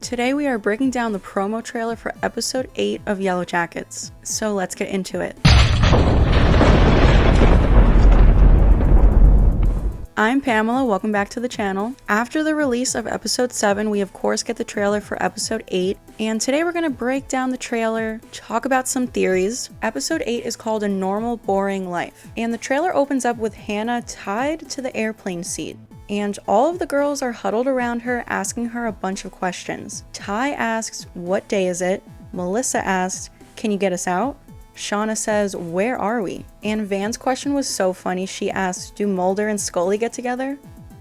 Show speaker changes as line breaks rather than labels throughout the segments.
Today we are breaking down the promo trailer for episode 8 of Yellowjackets, so let's get into it. I'm Pamela, welcome back to the channel. After the release of episode 7, we of course get the trailer for episode 8, and today we're going to break down the trailer, talk about some theories. Episode 8 is called A Normal Boring Life, and the trailer opens up with Hannah tied to the airplane seat. And all of the girls are huddled around her asking her a bunch of questions. Ty asks, "What day is it?" Melissa asks, "Can you get us out?" Shauna says, "Where are we?" And Van's question was so funny. She asks, "Do Mulder and Scully get together?"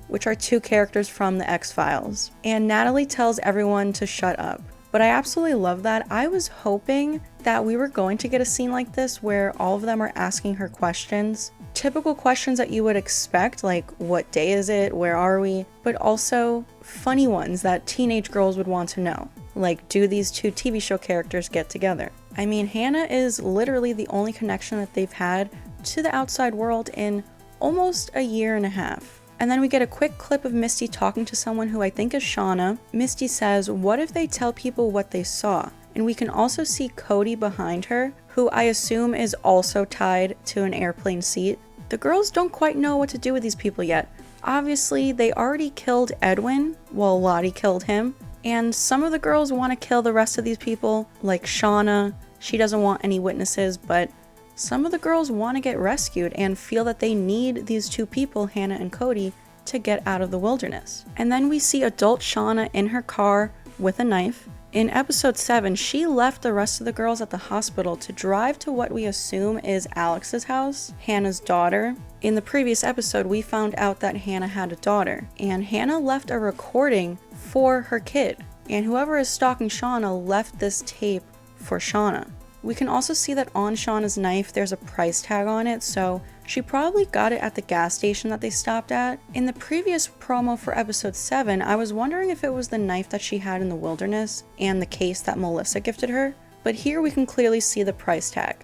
Which are two characters from the X-Files. And Natalie tells everyone to shut up. But I absolutely love that. I was hoping that we were going to get a scene like this where all of them are asking her questions. Typical questions that you would expect, like what day is it, where are we, but also funny ones that teenage girls would want to know, like do these two TV show characters get together? I mean, Hannah is literally the only connection that they've had to the outside world in almost a year and a half. And then we get a quick clip of Misty talking to someone who I think is Shauna. Misty says, "What if they tell people what they saw?" And we can also see Cody behind her, who I assume is also tied to an airplane seat. The girls don't quite know what to do with these people yet. Obviously, they already killed Edwin, while Lottie killed him, and some of the girls want to kill the rest of these people, like Shauna. She doesn't want any witnesses, but some of the girls want to get rescued and feel that they need these two people, Hannah and Cody, to get out of the wilderness. And then we see adult Shauna in her car with a knife. In episode 7, she left the rest of the girls at the hospital to drive to what we assume is Alex's house, Hannah's daughter. In the previous episode, we found out that Hannah had a daughter, and Hannah left a recording for her kid. And whoever is stalking Shauna left this tape for Shauna. We can also see that on Shauna's knife, there's a price tag on it, so she probably got it at the gas station that they stopped at. In the previous promo for episode 7, I was wondering if it was the knife that she had in the wilderness and the case that Melissa gifted her, but here we can clearly see the price tag.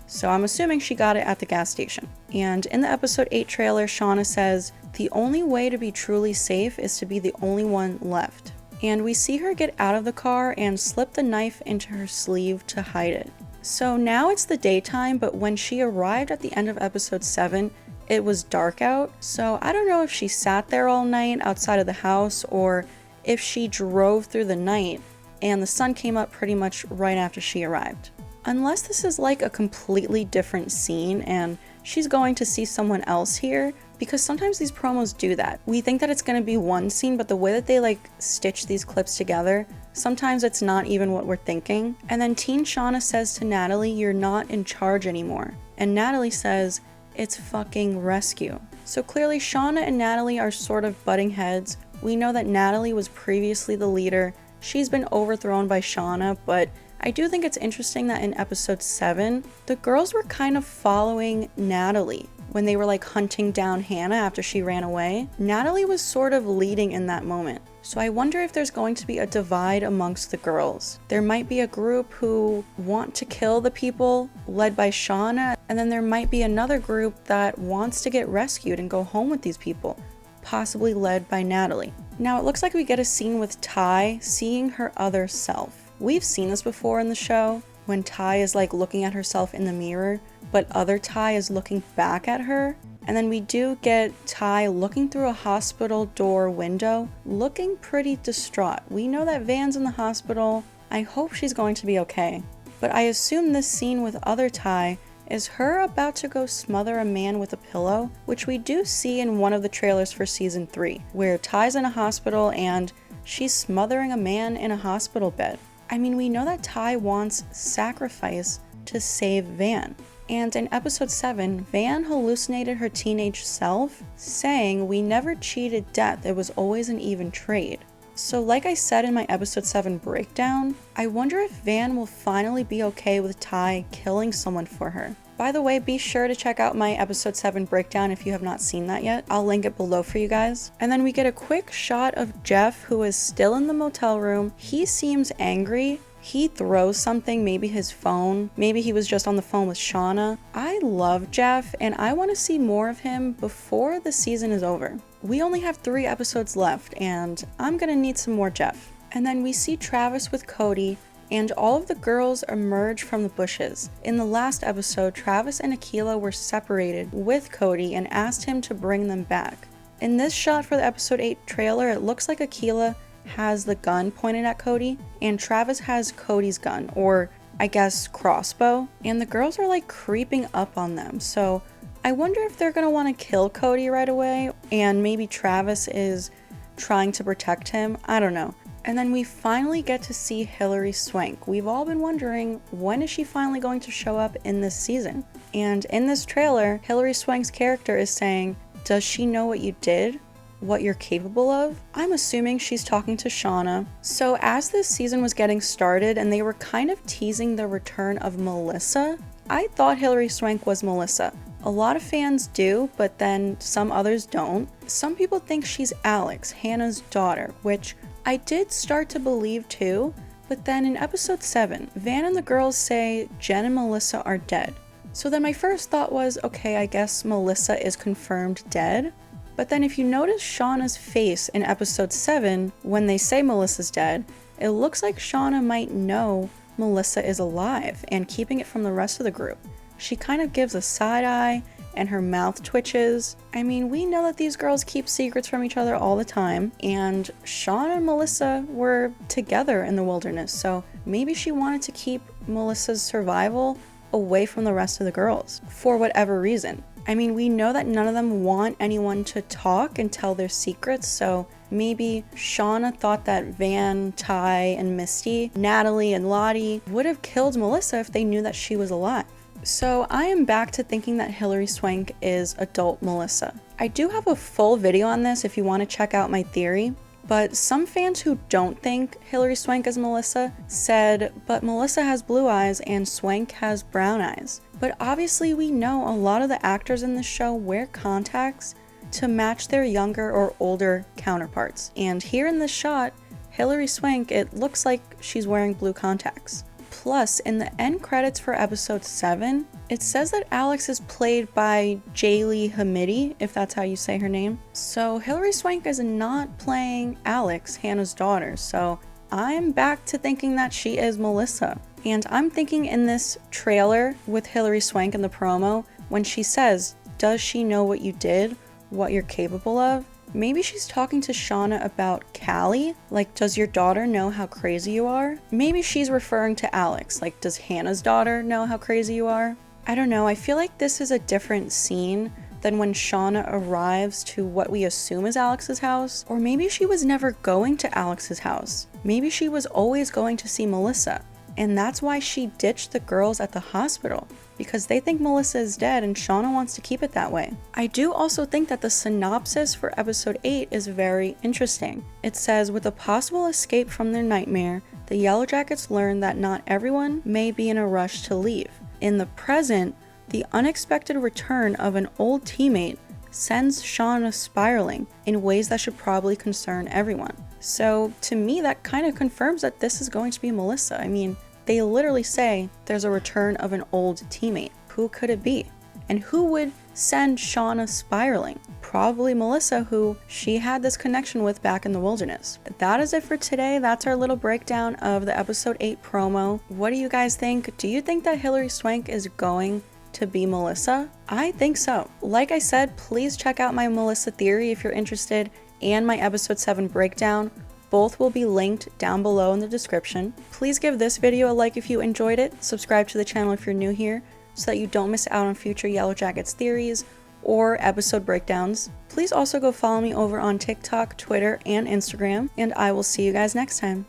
So I'm assuming she got it at the gas station. And in the episode 8 trailer, Shauna says, "The only way to be truly safe is to be the only one left." And we see her get out of the car and slip the knife into her sleeve to hide it. So now it's the daytime, but when she arrived at the end of episode 7, it was dark out. So I don't know if she sat there all night outside of the house or if she drove through the night and the sun came up pretty much right after she arrived. Unless this is like a completely different scene and she's going to see someone else here, because sometimes these promos do that. We think that it's going to be one scene, but the way that they like stitch these clips together, sometimes it's not even what we're thinking. And then teen Shauna says to Natalie, "You're not in charge anymore." And Natalie says, "It's fucking rescue." So clearly Shauna and Natalie are sort of butting heads. We know that Natalie was previously the leader. She's been overthrown by Shauna, but I do think it's interesting that in episode 7, the girls were kind of following Natalie. When they were like hunting down Hannah after she ran away, Natalie was sort of leading in that moment. So I wonder if there's going to be a divide amongst the girls. There might be a group who want to kill the people led by Shauna, and then there might be another group that wants to get rescued and go home with these people, possibly led by Natalie. Now it looks like we get a scene with Ty seeing her other self. We've seen this before in the show, when Ty is like looking at herself in the mirror, but other Ty is looking back at her. And then we do get Ty looking through a hospital door window, looking pretty distraught. We know that Van's in the hospital. I hope she's going to be okay. But I assume this scene with other Ty is her about to go smother a man with a pillow, which we do see in one of the trailers for season 3, where Ty's in a hospital and she's smothering a man in a hospital bed. I mean, we know that Ty wants sacrifice to save Van. And in episode 7, Van hallucinated her teenage self, saying, "We never cheated death, it was always an even trade." So like I said in my episode 7 breakdown, I wonder if Van will finally be okay with Ty killing someone for her. By the way, be sure to check out my episode 7 breakdown if you have not seen that yet. I'll link it below for you guys. And then we get a quick shot of Jeff, who is still in the motel room. He seems angry. He throws something, maybe his phone. Maybe he was just on the phone with Shauna. I love Jeff, and I want to see more of him before the season is over. We only have 3 episodes left, and I'm gonna need some more Jeff. And then we see Travis with Cody, and all of the girls emerge from the bushes. In the last episode, Travis and Akilah were separated with Cody and asked him to bring them back. In this shot for the episode 8 trailer, it looks like Akilah has the gun pointed at Cody, and Travis has Cody's gun, or I guess crossbow, and the girls are like creeping up on them. So I wonder if they're gonna want to kill Cody right away, and maybe Travis is trying to protect him. I don't know. And then we finally get to see Hilary Swank. We've all been wondering, when is she finally going to show up in this season? And in this trailer, Hilary Swank's character is saying, does she know what you did? What you're capable of? I'm assuming she's talking to Shauna. So as this season was getting started and they were kind of teasing the return of Melissa, I thought Hilary Swank was Melissa. A lot of fans do, but then some others don't. Some people think she's Alex, Hannah's daughter, which I did start to believe too, but then in episode 7, Van and the girls say Jen and Melissa are dead. So then my first thought was, okay, I guess Melissa is confirmed dead. But then if you notice Shauna's face in episode 7, when they say Melissa's dead, it looks like Shauna might know Melissa is alive and keeping it from the rest of the group. She kind of gives a side eye and her mouth twitches. I mean, we know that these girls keep secrets from each other all the time, and Shauna and Melissa were together in the wilderness, so maybe she wanted to keep Melissa's survival away from the rest of the girls for whatever reason. I mean, we know that none of them want anyone to talk and tell their secrets, so maybe Shauna thought that Van, Ty, and Misty, Natalie, and Lottie would have killed Melissa if they knew that she was alive. So I am back to thinking that Hilary Swank is adult Melissa. I do have a full video on this if you want to check out my theory, but some fans who don't think Hilary Swank is Melissa said, but Melissa has blue eyes and Swank has brown eyes. But obviously we know a lot of the actors in the show wear contacts to match their younger or older counterparts. And here in this shot, Hilary Swank, it looks like she's wearing blue contacts. Plus, in the end credits for episode 7, it says that Alex is played by Jaylee Hamidi, if that's how you say her name. So Hilary Swank is not playing Alex, Hannah's daughter, so I'm back to thinking that she is Melissa. And I'm thinking in this trailer with Hilary Swank in the promo, when she says, does she know what you did, what you're capable of? Maybe she's talking to Shauna about Callie, like, does your daughter know how crazy you are? Maybe she's referring to Alex, like, does Hannah's daughter know how crazy you are? I don't know, I feel like this is a different scene than when Shauna arrives to what we assume is Alex's house. Or maybe she was never going to Alex's house. Maybe she was always going to see Melissa. And that's why she ditched the girls at the hospital, because they think Melissa is dead and Shauna wants to keep it that way. I do also think that the synopsis for episode 8 is very interesting. It says, with a possible escape from their nightmare, the Yellowjackets learn that not everyone may be in a rush to leave. In the present, the unexpected return of an old teammate sends Shauna spiraling in ways that should probably concern everyone. So to me, that kind of confirms that this is going to be Melissa. I mean, they literally say there's a return of an old teammate. Who could it be? And who would send Shauna spiraling? Probably Melissa, who she had this connection with back in the wilderness. That is it for today. That's our little breakdown of the episode 8 promo. What do you guys think? Do you think that Hilary Swank is going to be Melissa? I think so. Like I said, please check out my Melissa theory if you're interested, and my episode 7 breakdown. Both will be linked down below in the description. Please give this video a like if you enjoyed it, subscribe to the channel if you're new here, so that you don't miss out on future Yellowjackets theories or episode breakdowns. Please also go follow me over on TikTok, Twitter, and Instagram, and I will see you guys next time.